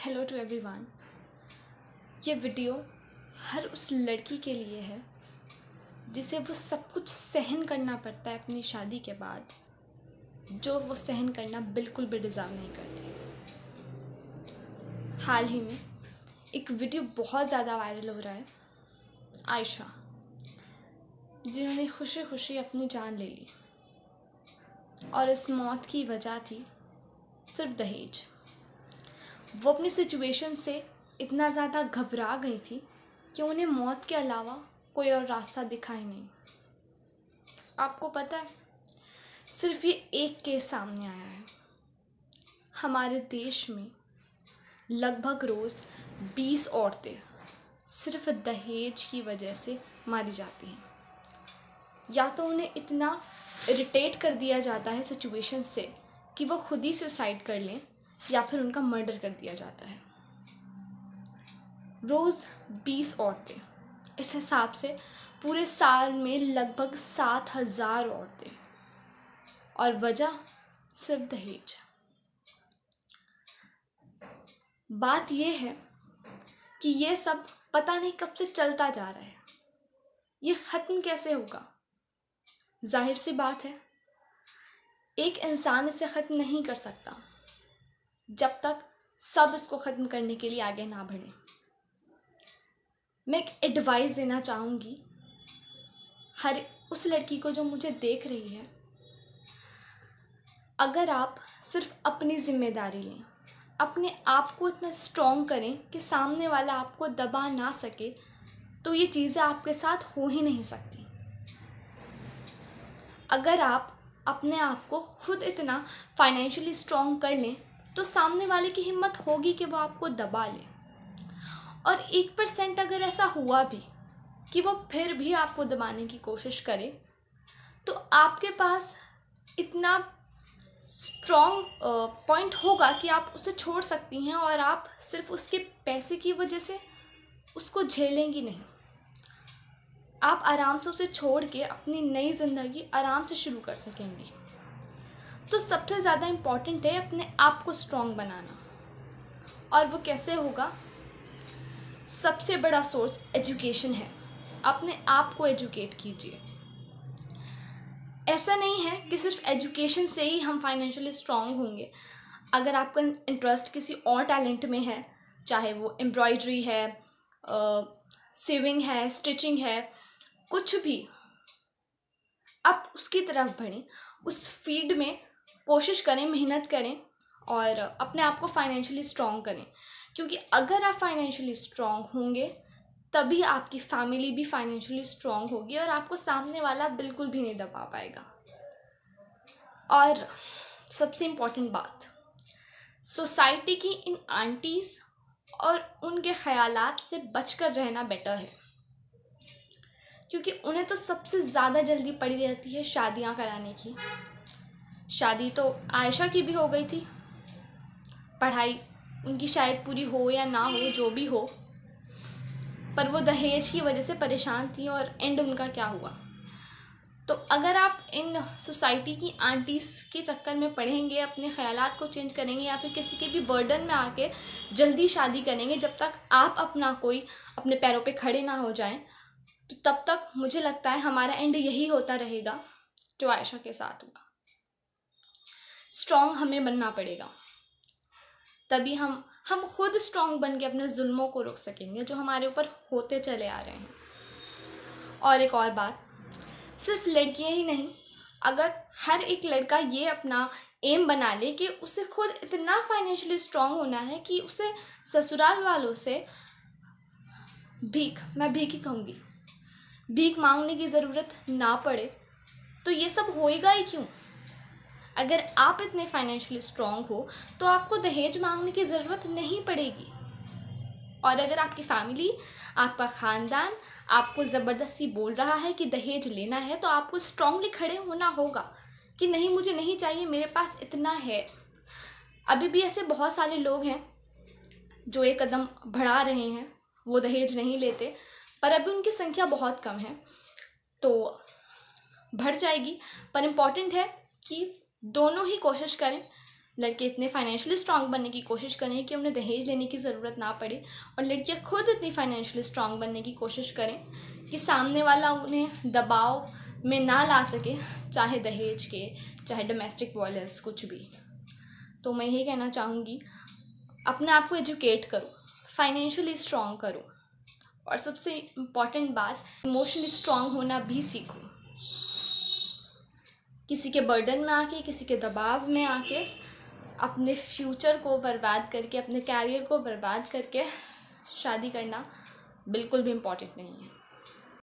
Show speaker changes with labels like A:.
A: Hello to everyone. ये video हर उस लड़की के लिए है जिसे वो सब कुछ सहन करना पड़ता है अपनी शादी के बाद, जो वो सहन करना बिल्कुल भी डिज़र्व नहीं करती। हाल ही में एक वीडियो बहुत ज़्यादा वायरल हो रहा है, आयशा, जिन्होंने खुशी खुशी अपनी जान ले ली और इस मौत की वजह थी सिर्फ दहेज। वो अपनी सिचुएशन से इतना ज़्यादा घबरा गई थी कि उन्हें मौत के अलावा कोई और रास्ता दिखा ही नहीं। आपको पता है, सिर्फ ये एक केस सामने आया है। हमारे देश में लगभग रोज़ 20 औरतें सिर्फ दहेज की वजह से मारी जाती हैं। या तो उन्हें इतना इरिटेट कर दिया जाता है सिचुएशन से कि वो खुद ही सुसाइड कर लें, या फिर उनका मर्डर कर दिया जाता है। रोज़ 20 औरतें, इस हिसाब से पूरे साल में लगभग 7,000 औरतें, और वजह सिर्फ दहेज। बात यह है कि ये सब पता नहीं कब से चलता जा रहा है, ये ख़त्म कैसे होगा? जाहिर सी बात है, एक इंसान इसे ख़त्म नहीं कर सकता जब तक सब इसको ख़त्म करने के लिए आगे ना बढ़े। मैं एक एडवाइस देना चाहूँगी हर उस लड़की को जो मुझे देख रही है। अगर आप सिर्फ अपनी ज़िम्मेदारी लें, अपने आप को इतना स्ट्रॉन्ग करें कि सामने वाला आपको दबा ना सके, तो ये चीज़ें आपके साथ हो ही नहीं सकती। अगर आप अपने आप को खुद इतना फाइनेंशियली स्ट्रॉन्ग कर लें, तो सामने वाले की हिम्मत होगी कि वो आपको दबा ले। और 1% अगर ऐसा हुआ भी कि वो फिर भी आपको दबाने की कोशिश करे, तो आपके पास इतना स्ट्रॉन्ग पॉइंट होगा कि आप उसे छोड़ सकती हैं, और आप सिर्फ उसके पैसे की वजह से उसको झेलेंगी नहीं। आप आराम से उसे छोड़ के अपनी नई ज़िंदगी आराम से शुरू कर सकेंगी। तो सबसे ज़्यादा इम्पॉर्टेंट है अपने आप को स्ट्रॉन्ग बनाना। और वो कैसे होगा? सबसे बड़ा सोर्स एजुकेशन है। अपने आप को एजुकेट कीजिए। ऐसा नहीं है कि सिर्फ एजुकेशन से ही हम फाइनेंशियली स्ट्रॉन्ग होंगे। अगर आपका इंटरेस्ट किसी और टैलेंट में है, चाहे वो एम्ब्रॉयडरी है, सीविंग है, स्टिचिंग है, कुछ भी, आप उसकी तरफ बढ़ें, उस फील्ड में कोशिश करें, मेहनत करें और अपने आप को फाइनेंशियली स्ट्रॉन्ग करें। क्योंकि अगर आप फाइनेंशियली स्ट्रॉन्ग होंगे, तभी आपकी फैमिली भी फाइनेंशियली स्ट्रॉन्ग होगी और आपको सामने वाला बिल्कुल भी नहीं दबा पाएगा। और सबसे इम्पॉर्टेंट बात, सोसाइटी की इन आंटीज़ और उनके ख़यालात से बचकर रहना बेटर है। क्योंकि उन्हें तो सबसे ज़्यादा जल्दी पड़ी रहती है शादियाँ कराने की। शादी तो आयशा की भी हो गई थी, पढ़ाई उनकी शायद पूरी हो या ना हो, जो भी हो, पर वो दहेज की वजह से परेशान थी, और एंड उनका क्या हुआ। तो अगर आप इन सोसाइटी की आंटीज़ के चक्कर में पढ़ेंगे, अपने ख़यालात को चेंज करेंगे, या फिर किसी के भी बर्डन में आके जल्दी शादी करेंगे जब तक आप अपने पैरों पे खड़े ना हो जाएं, तो तब तक मुझे लगता है हमारा एंड यही होता रहेगा जो आयशा के साथ हुआ। स्ट्रॉन्ग हमें बनना पड़ेगा, तभी हम खुद स्ट्रॉन्ग बन के अपने जुल्मों को रोक सकेंगे जो हमारे ऊपर होते चले आ रहे हैं। और एक और बात, सिर्फ लड़कियां ही नहीं, अगर हर एक लड़का ये अपना एम बना ले कि उसे खुद इतना फाइनेंशियली स्ट्रॉन्ग होना है कि उसे ससुराल वालों से मैं भीख ही कहूँगी, भीख मांगने की ज़रूरत ना पड़े, तो ये सब होएगा ही क्यों? अगर आप इतने फाइनेंशियली स्ट्रॉन्ग हो तो आपको दहेज मांगने की ज़रूरत नहीं पड़ेगी। और अगर आपकी फैमिली, आपका ख़ानदान आपको ज़बरदस्ती बोल रहा है कि दहेज लेना है, तो आपको स्ट्रॉन्गली खड़े होना होगा कि नहीं, मुझे नहीं चाहिए, मेरे पास इतना है। अभी भी ऐसे बहुत सारे लोग हैं जो एक कदम बढ़ा रहे हैं, वो दहेज नहीं लेते, पर अभी उनकी संख्या बहुत कम है, तो बढ़ जाएगी। पर इम्पॉर्टेंट है कि दोनों ही कोशिश करें लड़के इतने फाइनेंशियली स्ट्रांग बनने की कोशिश करें कि उन्हें दहेज लेने की ज़रूरत ना पड़े, और लड़कियां खुद इतनी फाइनेंशियली स्ट्रांग बनने की कोशिश करें कि सामने वाला उन्हें दबाव में ना ला सके, चाहे दहेज के, चाहे डोमेस्टिक वायलेंस, कुछ भी। तो मैं यही कहना चाहूँगी, अपने आप को एजुकेट करो, फाइनेंशियली स्ट्रांग करो, और सबसे इम्पॉर्टेंट बात, इमोशनली स्ट्रांग होना भी सीखो। किसी के बर्डन में आके, किसी के दबाव में आके अपने फ्यूचर को बर्बाद करके, अपने कैरियर को बर्बाद करके शादी करना बिल्कुल भी इम्पॉर्टेंट नहीं है।